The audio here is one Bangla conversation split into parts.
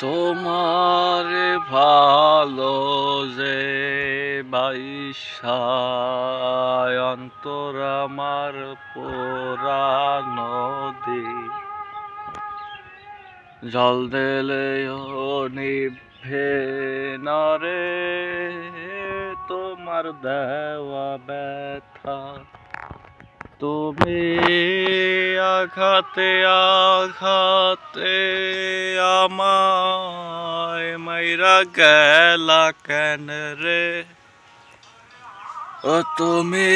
তোমার ভালো যে বাইসায় অন্তর আমার পোড়া নদী জল দিলেও নিভে না রে তোমার দেওয়া ব্যথা। তুমি আঘাতে আঘাতে আমায় মাইরা গেলা কেন রে। ও তুমি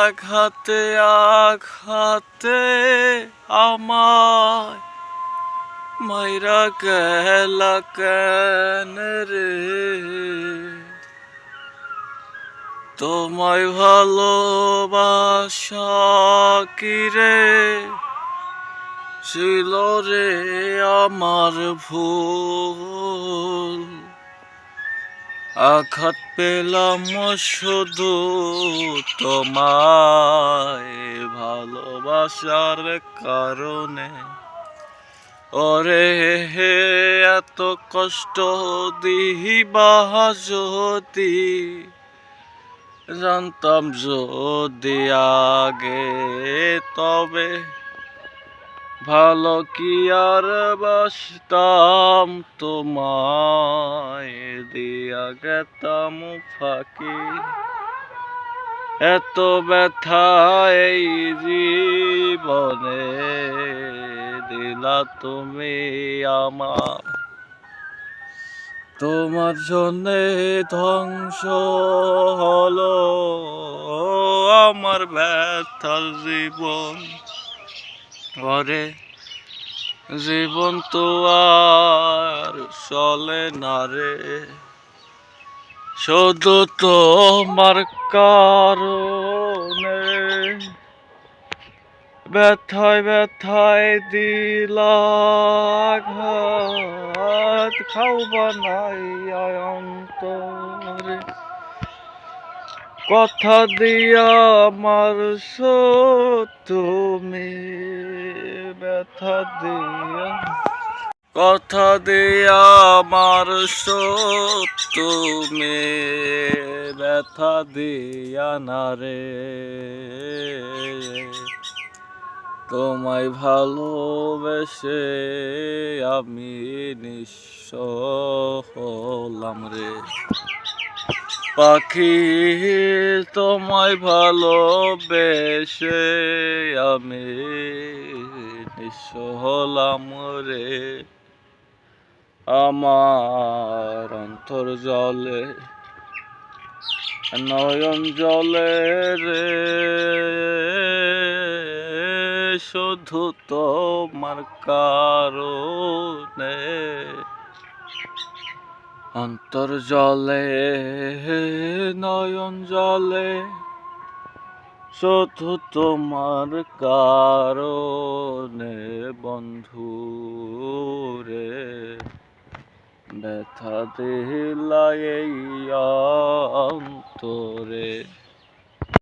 আঘাতে আঘাতে আমায় মাইরা গেলা কেন রে। তোমায় ভালোবাসা কি রে ছিল রে আমার ভুল। আঘাত পেলাম শুধু তোমায় ভালোবাসার কারণে। ওরে হে এত কষ্ট দিবা যদি জানতাম যদি আগে তবে ভালো কি আর বাসতাম তোমায় দিয়া গেতাম ফাঁকি। এত ব্যথা এই জীবনে দিলা তুমি আমার। তোমার জন্যে ধ্বংস হলো আমার ব্যথার জীবন। ওরে জীবন তো আর চলে না রে শুধু তোমার কারণে। ব্যথায় ব্যথায় দিলা আঘাত খাও বানাইয়া অন্তরে। কথা দিয়া মারছো তুমি ব্যথা দিয়া। কথা দিয়া মারছো তুমি ব্যথা দিয়া না রে। তোমায় ভালোবেসে আমি নিঃস্ব হলাম রে। পাখি তোমায় ভালোবেসে আমি নিঃস্ব হলাম রে। আমার অন্তর জলে নয়ন জলে রে শুধু তোমার কারণে। অন্তর জলে নয়ন জলে শুধু তোমার কারণে বন্ধু রে। ব্যথা দিলা এই অন্তরে।